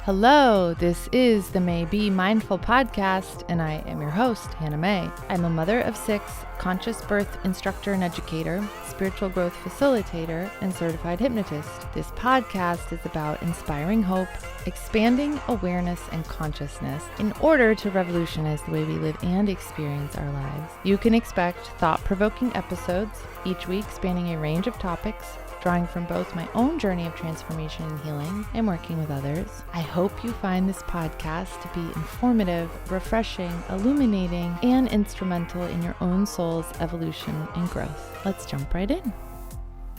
Hello, this is the Mae B Mindful Podcast, and I am your host, Hannah Mae. I'm a mother of 6, conscious birth instructor and educator, spiritual growth facilitator, and certified hypnotist. This podcast is about inspiring hope, expanding awareness and consciousness in order to revolutionize the way we live and experience our lives. You can expect thought-provoking episodes each week spanning a range of topics, drawing from both my own journey of transformation and healing and working with others. I hope you find this podcast to be informative, refreshing, illuminating, and instrumental in your own soul's evolution and growth. Let's jump right in.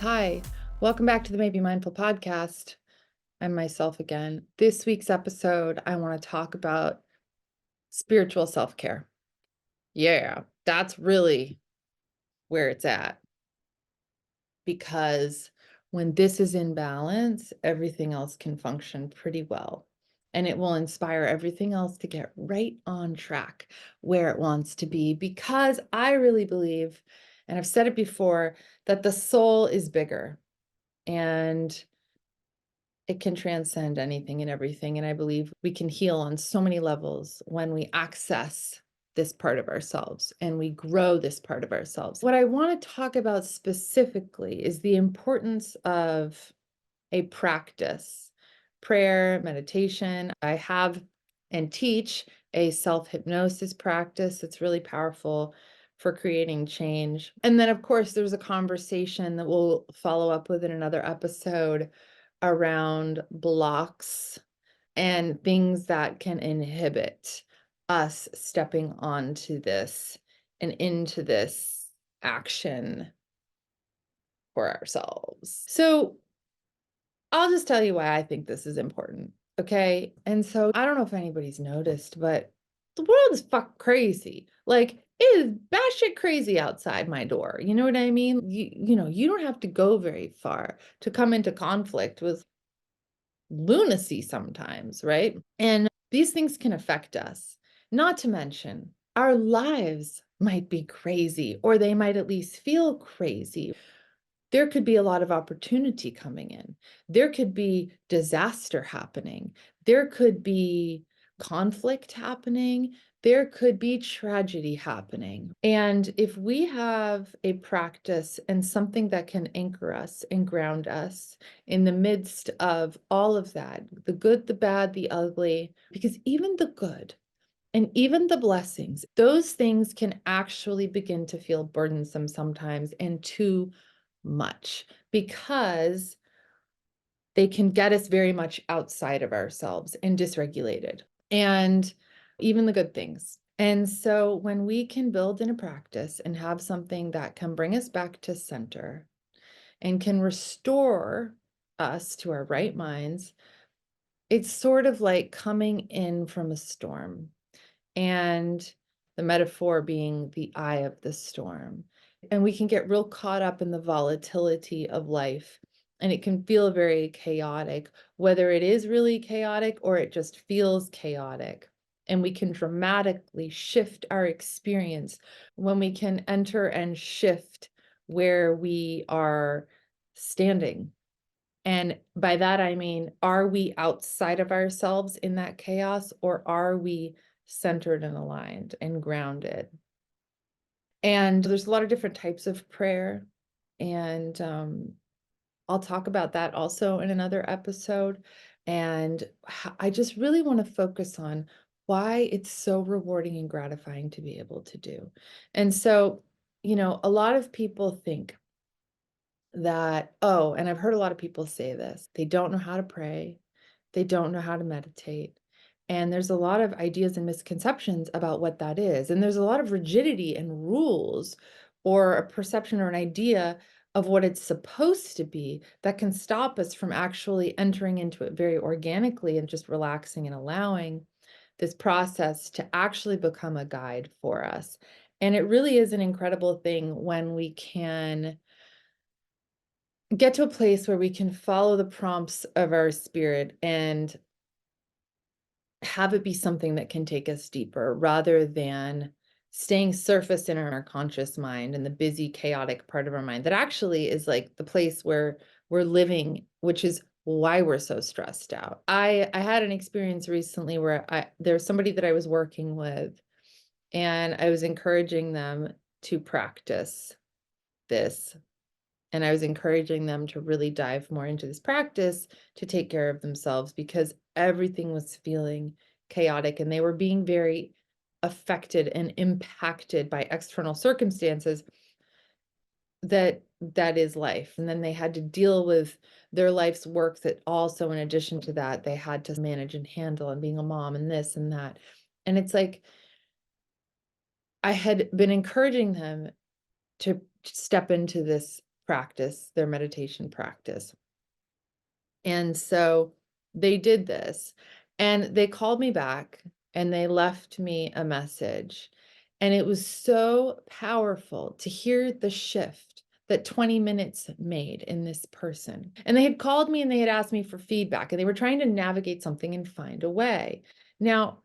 Hi, welcome back to the Mae B Mindful Podcast. I'm myself again. This week's episode, I want to talk about spiritual self-care. Yeah, that's really where it's at. Because when this is in balance, everything else can function pretty well. And it will inspire everything else to get right on track where it wants to be. Because I really believe, and I've said it before, that the soul is bigger and it can transcend anything and everything. And I believe we can heal on so many levels when we access this part of ourselves and we grow this part of ourselves. What I want to talk about specifically is the importance of a practice, prayer, meditation. I have and teach a self-hypnosis practice that's really powerful for creating change. And then, of course, there's a conversation that we'll follow up with in another episode around blocks and things that can inhibit us stepping onto this and into this action for ourselves. So I'll just tell you why I think this is important, okay? And so I don't know if anybody's noticed, but the world is fuck crazy. Like, it is batshit crazy outside my door. You know what I mean? You don't have to go very far to come into conflict with lunacy sometimes, right? And these things can affect us. Not to mention, our lives might be crazy, or they might at least feel crazy. There could be a lot of opportunity coming in. There could be disaster happening. There could be conflict happening. There could be tragedy happening. And if we have a practice and something that can anchor us and ground us in the midst of all of that, the good, the bad, the ugly, because even the good and even the blessings, those things can actually begin to feel burdensome sometimes and too much, because they can get us very much outside of ourselves and dysregulated, and even the good things. And so when we can build in a practice and have something that can bring us back to center and can restore us to our right minds, it's sort of like coming in from a storm, and the metaphor being the eye of the storm. And we can get real caught up in the volatility of life, and it can feel very chaotic, whether it is really chaotic or it just feels chaotic. And we can dramatically shift our experience when we can enter and shift where we are standing. And by that, I mean, are we outside of ourselves in that chaos, or are we centered and aligned and grounded? And there's a lot of different types of prayer. And I'll talk about that also in another episode. And I just really want to focus on why it's so rewarding and gratifying to be able to do. And so, a lot of people think that, oh, and I've heard a lot of people say this, they don't know how to pray, they don't know how to meditate. And there's a lot of ideas and misconceptions about what that is. And there's a lot of rigidity and rules, or a perception or an idea of what it's supposed to be, that can stop us from actually entering into it very organically and just relaxing and allowing this process to actually become a guide for us. And it really is an incredible thing when we can get to a place where we can follow the prompts of our spirit and have it be something that can take us deeper, rather than staying surface in our conscious mind and the busy, chaotic part of our mind that actually is like the place where we're living, which is why we're so stressed out. I had an experience recently where there's somebody that I was working with, and I was encouraging them to practice this. And I was encouraging them to really dive more into this practice to take care of themselves because everything was feeling chaotic and they were being very affected and impacted by external circumstances that is life. And then they had to deal with their life's work that also, in addition to that, they had to manage and handle, and being a mom and this and that. And it's like I had been encouraging them to step into this practice, their meditation practice. And so they did this, and they called me back and they left me a message. And it was so powerful to hear the shift that 20 minutes made in this person. And they had called me and they had asked me for feedback, and they were trying to navigate something and find a way. Now,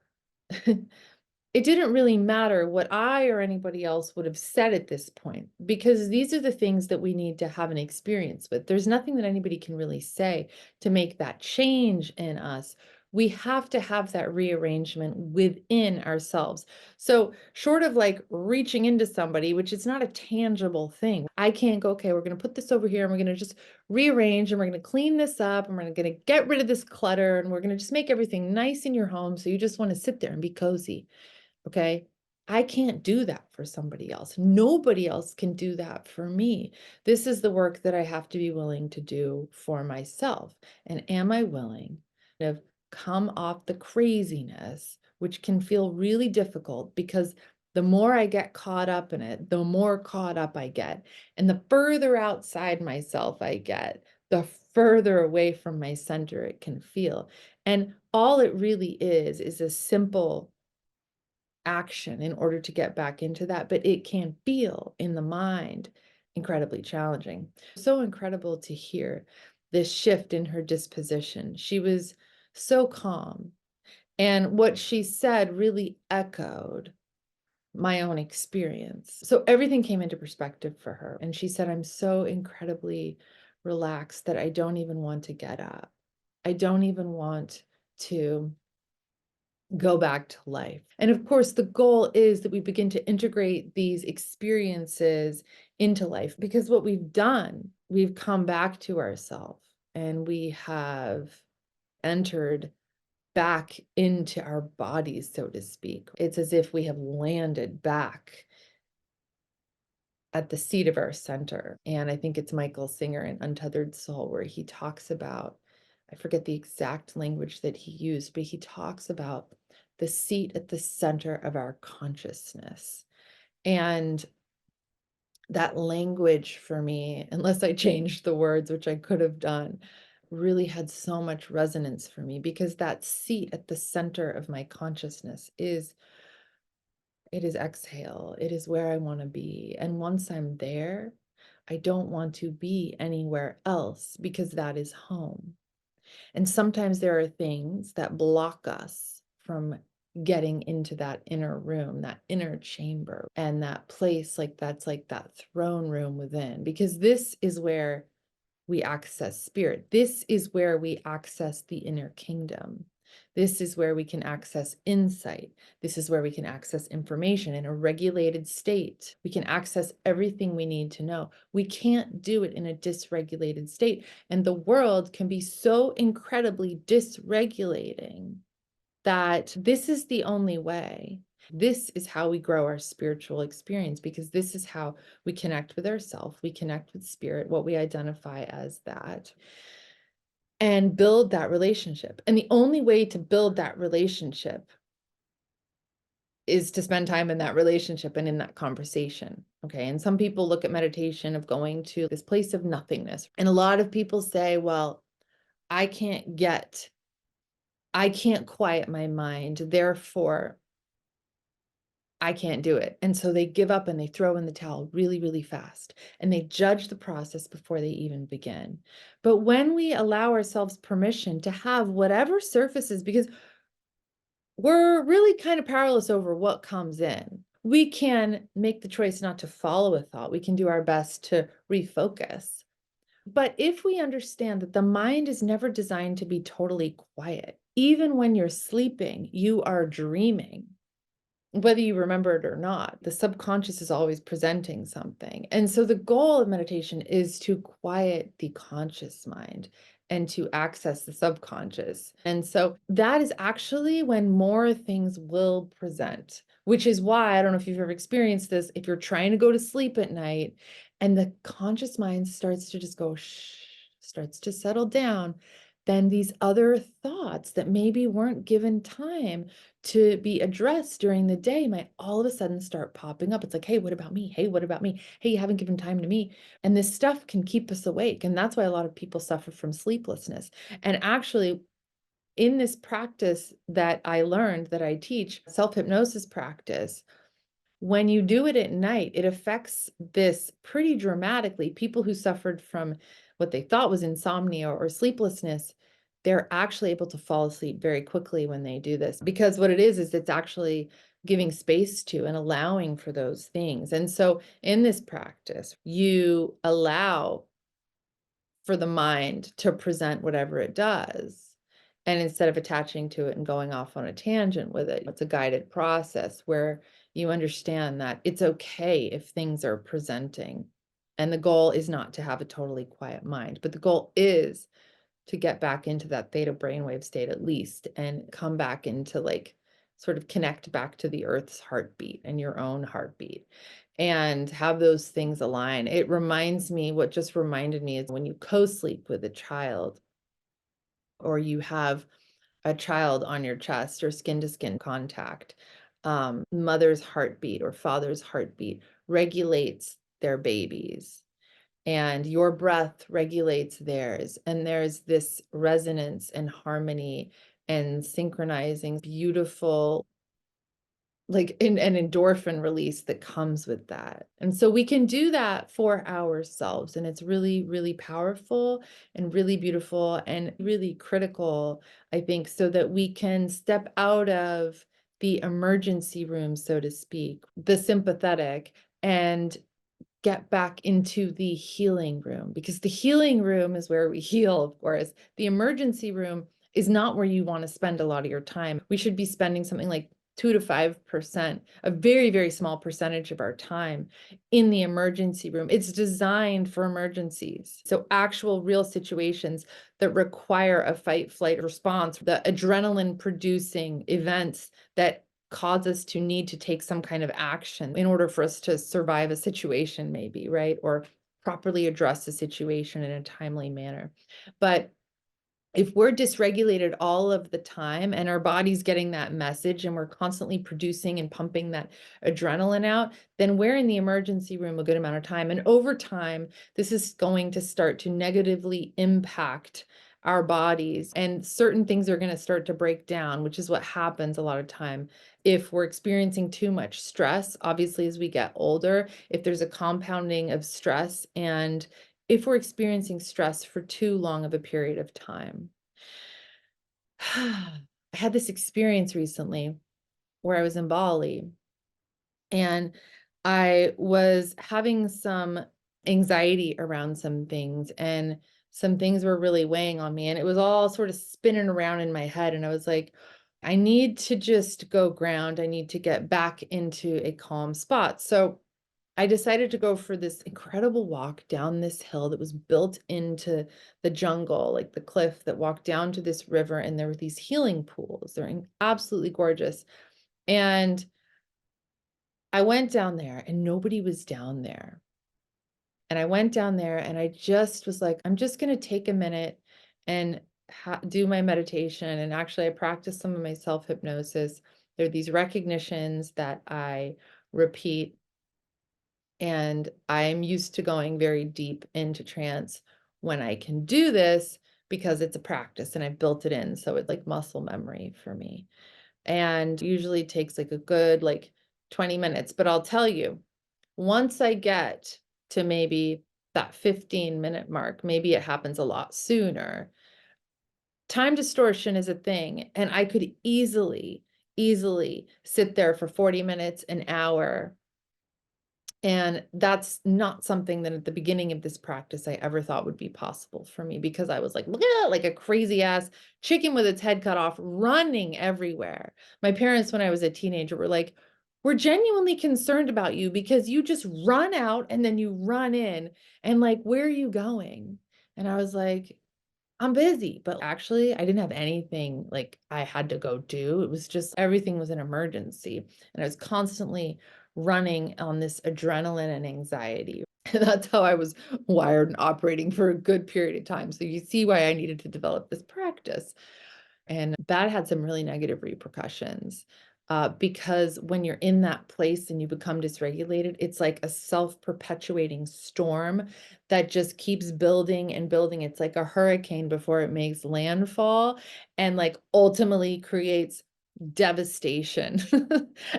it didn't really matter what I or anybody else would have said at this point, because these are the things that we need to have an experience with. There's nothing that anybody can really say to make that change in us. We have to have that rearrangement within ourselves. So, short of like reaching into somebody, which is not a tangible thing, I can't go, okay, we're going to put this over here and we're going to just rearrange and we're going to clean this up and we're going to get rid of this clutter and we're going to just make everything nice in your home so you just want to sit there and be cozy. Okay. I can't do that for somebody else. Nobody else can do that for me. This is the work that I have to be willing to do for myself. And am I willing to come off the craziness, which can feel really difficult because the more I get caught up in it, the more caught up I get. And the further outside myself I get, the further away from my center it can feel. And all it really is a simple action in order to get back into that, but it can feel in the mind incredibly challenging. So incredible to hear this shift in her disposition. She was so calm, and what she said really echoed my own experience. So everything came into perspective for her. And she said, I'm so incredibly relaxed that I don't even want to get up. I don't even want to go back to life. And of course, the goal is that we begin to integrate these experiences into life, because what we've done, we've come back to ourselves and we have entered back into our bodies, so to speak. It's as if we have landed back at the seat of our center. And I think it's Michael Singer in Untethered Soul, where he talks about, I forget the exact language that he used, but he talks about the seat at the center of our consciousness. And that language for me, unless I changed the words, which I could have done, really had so much resonance for me, because that seat at the center of my consciousness is exhale. It is where I want to be. And once I'm there, I don't want to be anywhere else, because that is home. And sometimes there are things that block us from getting into that inner room, that inner chamber, and that place, like that's like that throne room within, because this is where we access spirit. This is where we access the inner kingdom. This is where we can access insight. This is where we can access information in a regulated state. We can access everything we need to know. We can't do it in a dysregulated state. And the world can be so incredibly dysregulating that this is the only way. This is how we grow our spiritual experience, because this is how we connect with ourselves, we connect with spirit, what we identify as that, and build that relationship. And the only way to build that relationship is to spend time in that relationship and in that conversation. Okay. And some people look at meditation of going to this place of nothingness. And a lot of people say, well, I can't quiet my mind, therefore I can't do it. And so they give up and they throw in the towel really, really fast. And they judge the process before they even begin. But when we allow ourselves permission to have whatever surfaces, because we're really kind of powerless over what comes in, we can make the choice not to follow a thought. We can do our best to refocus. But if we understand that the mind is never designed to be totally quiet, even when you're sleeping, you are dreaming. Whether you remember it or not, the subconscious is always presenting something. And so the goal of meditation is to quiet the conscious mind and to access the subconscious. And so that is actually when more things will present, which is why I don't know if you've ever experienced this. If you're trying to go to sleep at night and the conscious mind starts to just go, shh, starts to settle down, then these other thoughts that maybe weren't given time to be addressed during the day might all of a sudden start popping up. It's like, hey, what about me? Hey, what about me? Hey, you haven't given time to me. And this stuff can keep us awake. And that's why a lot of people suffer from sleeplessness. And actually, in this practice that I learned, that I teach, self-hypnosis practice, when you do it at night, it affects this pretty dramatically. People who suffered from what they thought was insomnia or sleeplessness, they're actually able to fall asleep very quickly when they do this, because what it is it's actually giving space to and allowing for those things. And so in this practice, you allow for the mind to present whatever it does. And instead of attaching to it and going off on a tangent with it, it's a guided process where you understand that it's okay if things are presenting. And the goal is not to have a totally quiet mind, but the goal is to get back into that theta brainwave state at least and come back into like sort of connect back to the earth's heartbeat and your own heartbeat and have those things align. It reminds me, what just reminded me is when you co-sleep with a child or you have a child on your chest or skin to skin contact, mother's heartbeat or father's heartbeat regulates their babies and your breath regulates theirs. And there's this resonance and harmony and synchronizing beautiful, like an endorphin release that comes with that. And so we can do that for ourselves. And it's really, really powerful and really beautiful and really critical, I think, so that we can step out of the emergency room, so to speak, the sympathetic, and get back into the healing room, because the healing room is where we heal, of course. The emergency room is not where you want to spend a lot of your time. We should be spending something like 2 to 5%, a very, very small percentage of our time in the emergency room. It's designed for emergencies. So actual real situations that require a fight, flight response, the adrenaline producing events that cause us to need to take some kind of action in order for us to survive a situation, maybe, right? Or properly address the situation in a timely manner. But if we're dysregulated all of the time and our body's getting that message and we're constantly producing and pumping that adrenaline out, then we're in the emergency room a good amount of time. And over time, this is going to start to negatively impact our bodies, and certain things are going to start to break down, which is what happens a lot of time if we're experiencing too much stress. Obviously, as we get older, if there's a compounding of stress, and if we're experiencing stress for too long of a period of time. I had this experience recently where I was in Bali and I was having some anxiety around some things, and some things were really weighing on me, and it was all sort of spinning around in my head. And I was like, I need to just go ground. I need to get back into a calm spot. So I decided to go for this incredible walk down this hill that was built into the jungle, like the cliff that walked down to this river, and there were these healing pools. They're absolutely gorgeous. And I went down there and nobody was down there. And I went down there and I just was like, I'm just going to take a minute and do my meditation. And actually, I practiced some of my self-hypnosis. There are these recognitions that I repeat, and I'm used to going very deep into trance when I can do this because it's a practice and I've built it in. So it's like muscle memory for me. And usually takes like a good like 20 minutes. But I'll tell you, once I get to maybe that 15-minute mark, maybe it happens a lot sooner. Time distortion is a thing. And I could easily sit there for 40 minutes, an hour, And that's not something that at the beginning of this practice I ever thought would be possible for me, because I was like, "Bleh," like a crazy ass chicken with its head cut off, running everywhere. My parents, when I was a teenager, were like, "We're genuinely concerned about you because you just run out and then you run in. And like, where are you going?" And I was like, "I'm busy." But actually, I didn't have anything like I had to go do. It was just everything was an emergency. And I was constantly running on this adrenaline and anxiety. And that's how I was wired and operating for a good period of time. So you see why I needed to develop this practice. And that had some really negative repercussions, because when you're in that place and you become dysregulated, it's like a self-perpetuating storm that just keeps building and building. It's like a hurricane before it makes landfall, and like ultimately creates devastation.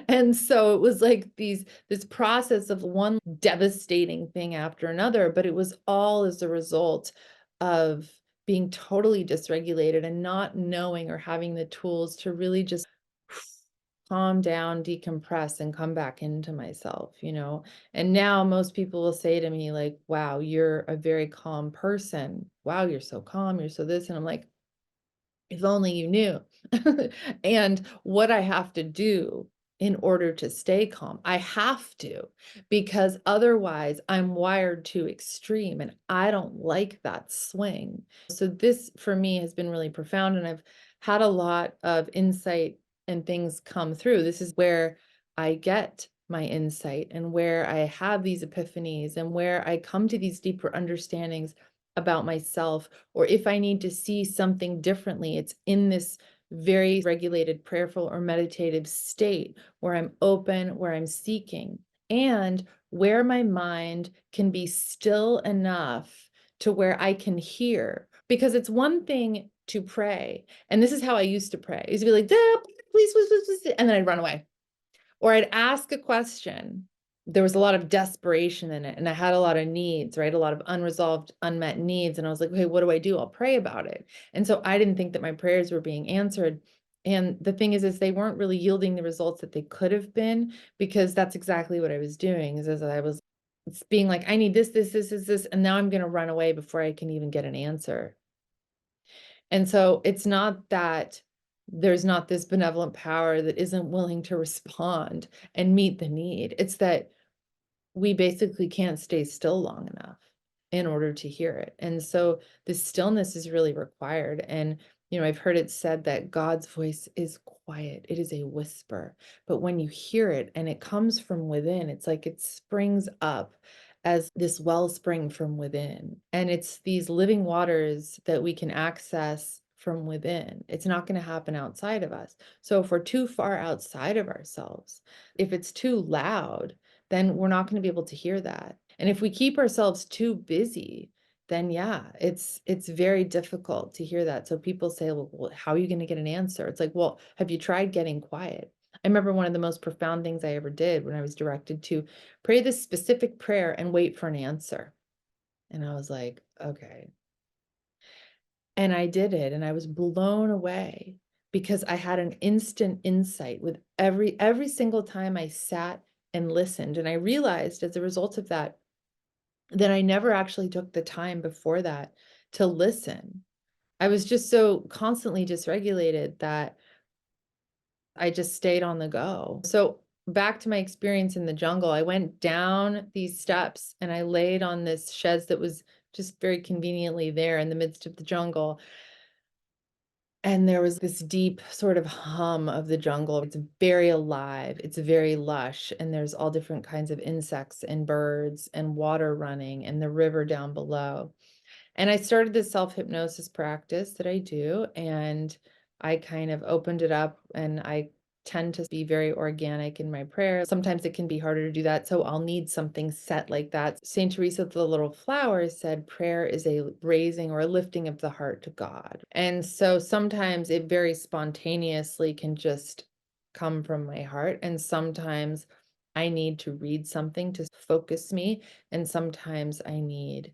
And so it was like this process of one devastating thing after another, but it was all as a result of being totally dysregulated and not knowing or having the tools to really just calm down, decompress, and come back into myself, you know? And now most people will say to me, like, "Wow, you're a very calm person. Wow, you're so calm. You're so this." And I'm like, if only you knew. And what I have to do in order to stay calm. I have to, because otherwise I'm wired too extreme and I don't like that swing. So this for me has been really profound, and I've had a lot of insight and things come through. This is where I get my insight and where I have these epiphanies and where I come to these deeper understandings about myself, or if I need to see something differently, it's in this very regulated, prayerful, or meditative state where I'm open, where I'm seeking, and where my mind can be still enough to where I can hear. Because it's one thing to pray, and this is how I used to pray. I used to be like, "Ah, please, please, please, please," and then I'd run away. Or I'd ask a question. There was a lot of desperation in it, and I had a lot of needs, right? A lot of unresolved, unmet needs, and I was like, "Okay, what do I do? I'll pray about it." And so I didn't think that my prayers were being answered, and the thing is they weren't really yielding the results that they could have been, because that's exactly what I was doing, is as I was it's being like, "I need this, and now I'm gonna run away before I can even get an answer." And so it's not that there's not this benevolent power that isn't willing to respond and meet the need. It's that we basically can't stay still long enough in order to hear it. And so the stillness is really required. And, I've heard it said that God's voice is quiet, it is a whisper. But when you hear it and it comes from within, it's like it springs up as this wellspring from within. And it's these living waters that we can access from within. It's not going to happen outside of us. So if we're too far outside of ourselves, if it's too loud, then we're not going to be able to hear that. And if we keep ourselves too busy, then yeah, it's very difficult to hear that. So people say, well, how are you going to get an answer? It's like, well, have you tried getting quiet? I remember one of the most profound things I ever did when I was directed to pray this specific prayer and wait for an answer. And I was like, okay. And I did it, and I was blown away because I had an instant insight with every single time I sat and listened. And I realized as a result of that, that I never actually took the time before that to listen. I was just so constantly dysregulated that I just stayed on the go. So back to my experience in the jungle, I went down these steps and I laid on this chaise that was just very conveniently there in the midst of the jungle. And there was this deep sort of hum of the jungle. It's very alive, it's very lush, and there's all different kinds of insects and birds and water running and the river down below. And I started this self-hypnosis practice that I do, and I kind of opened it up, and I tend to be very organic in my prayer. Sometimes it can be harder to do that, so I'll need something set like that. Saint Teresa of the Little Flower said prayer is a raising or a lifting of the heart to God. And so sometimes it very spontaneously can just come from my heart, and sometimes I need to read something to focus me, and sometimes I need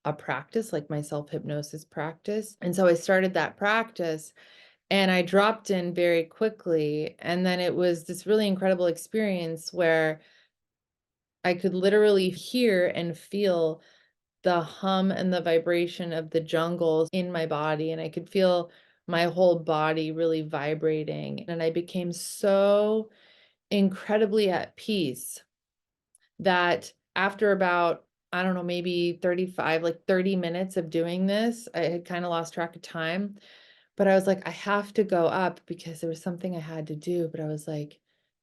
a practice, like my self-hypnosis practice. And so I started that practice and I dropped in very quickly. And then it was this really incredible experience where I could literally hear and feel the hum and the vibration of the jungle in my body, and I could feel my whole body really vibrating, and I became so incredibly at peace that after about, I don't know, maybe 35, like 30 minutes of doing this, I had kind of lost track of time, but I was like, I have to go up because there was something I had to do, but I was like,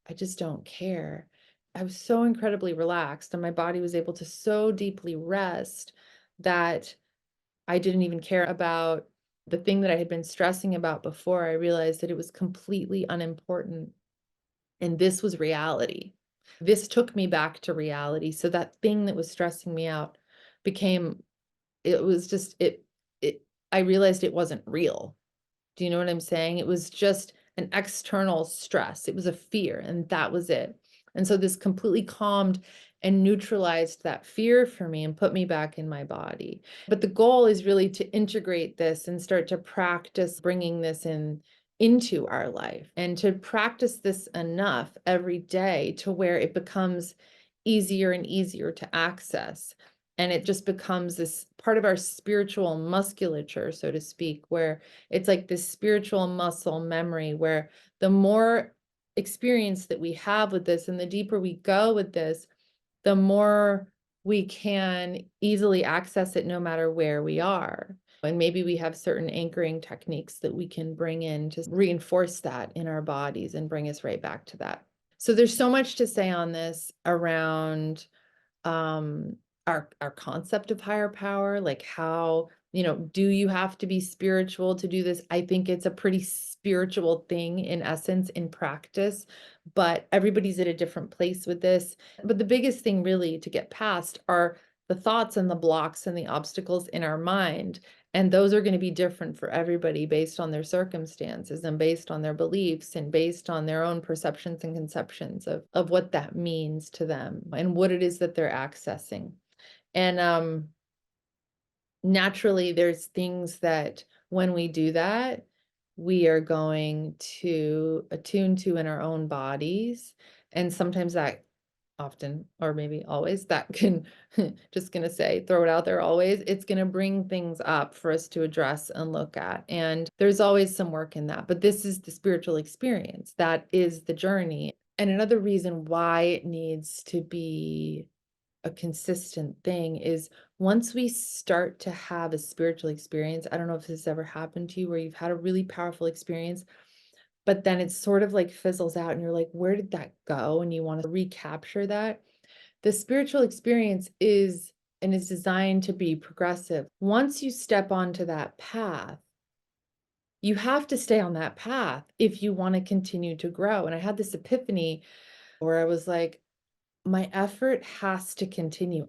I just don't care. I was so incredibly relaxed and my body was able to so deeply rest that I didn't even care about the thing that I had been stressing about before. I realized that it was completely unimportant. And this was reality. This took me back to reality. So that thing that was stressing me out became, it was just, it, I realized it wasn't real. Do you know what I'm saying? It was just an external stress. It was a fear, and that was it. And so this completely calmed and neutralized that fear for me and put me back in my body. But the goal is really to integrate this and start to practice bringing this in into our life and to practice this enough every day to where it becomes easier and easier to access. And it just becomes this part of our spiritual musculature, so to speak, where it's like this spiritual muscle memory where the more experience that we have with this and the deeper we go with this, the more we can easily access it no matter where we are. And maybe we have certain anchoring techniques that we can bring in to reinforce that in our bodies and bring us right back to that. So there's so much to say on this around um our concept of higher power, like how, do you have to be spiritual to do this? I think it's a pretty spiritual thing in essence, in practice, but everybody's at a different place with this. But the biggest thing really to get past are the thoughts and the blocks and the obstacles in our mind. And those are going to be different for everybody based on their circumstances and based on their beliefs and based on their own perceptions and conceptions of what that means to them and what it is that they're accessing. And naturally, there's things that when we do that, we are going to attune to in our own bodies. And sometimes that often, or maybe always, that can, just gonna say, throw it out there always, it's gonna bring things up for us to address and look at. And there's always some work in that, but this is the spiritual experience. That is the journey. And another reason why it needs to be a consistent thing is once we start to have a spiritual experience, I don't know if this has ever happened to you where you've had a really powerful experience, but then it sort of like fizzles out and you're like, where did that go? And you want to recapture that. The spiritual experience is and is designed to be progressive. Once you step onto that path, you have to stay on that path if you want to continue to grow. And I had this epiphany where I was like, my effort has to continue.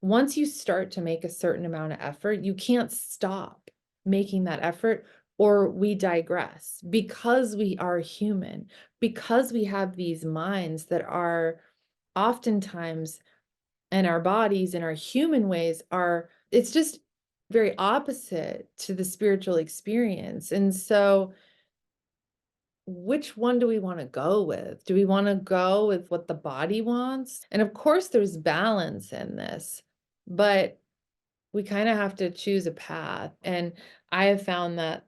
Once you start to make a certain amount of effort, you can't stop making that effort or we digress because we are human, because we have these minds that are oftentimes, and our bodies and our human ways are, it's just very opposite to the spiritual experience. And so which one do we want to go with? Do we want to go with what the body wants? And of course, there's balance in this, but we kind of have to choose a path. And I have found that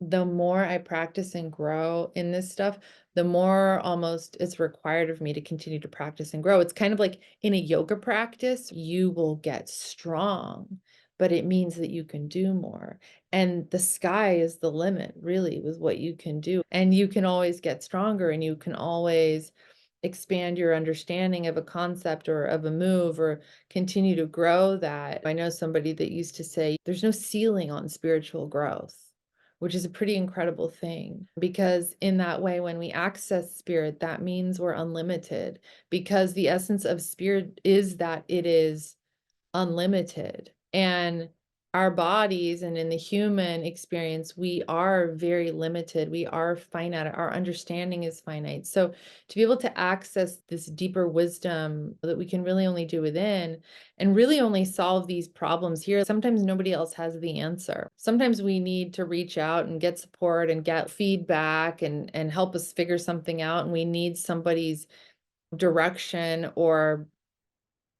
the more I practice and grow in this stuff, the more almost it's required of me to continue to practice and grow. It's kind of like in a yoga practice, you will get strong, but it means that you can do more. And the sky is the limit, really, with what you can do. And you can always get stronger and you can always expand your understanding of a concept or of a move or continue to grow that. I know somebody that used to say there's no ceiling on spiritual growth, which is a pretty incredible thing because in that way, when we access spirit, that means we're unlimited because the essence of spirit is that it is unlimited. And our bodies and in the human experience, we are very limited. We are finite. Our understanding is finite. So to be able to access this deeper wisdom that we can really only do within and really only solve these problems here, sometimes nobody else has the answer. Sometimes we need to reach out and get support and get feedback and help us figure something out. And we need somebody's direction or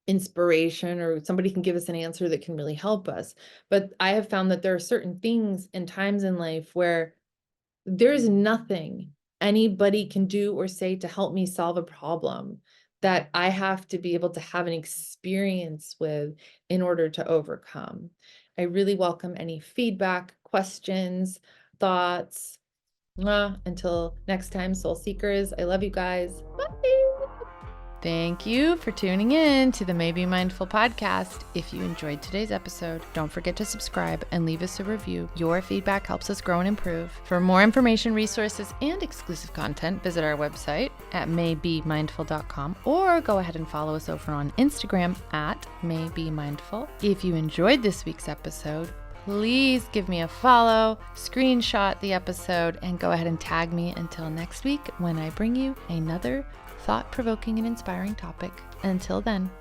inspiration, or somebody can give us an answer that can really help us. But I have found that there are certain things and times in life where there's nothing anybody can do or say to help me solve a problem, that I have to be able to have an experience with in order to overcome. I really welcome any feedback, questions, thoughts. Until next time, soul seekers, I love you guys. Bye. Thank you for tuning in to the Mae B Mindful Podcast. If you enjoyed today's episode, don't forget to subscribe and leave us a review. Your feedback helps us grow and improve. For more information, resources, and exclusive content, visit our website at maybemindful.com, or go ahead and follow us over on Instagram at Mae B Mindful. If you enjoyed this week's episode, please give me a follow, screenshot the episode, and go ahead and tag me until next week when I bring you another thought-provoking and inspiring topic. Until then,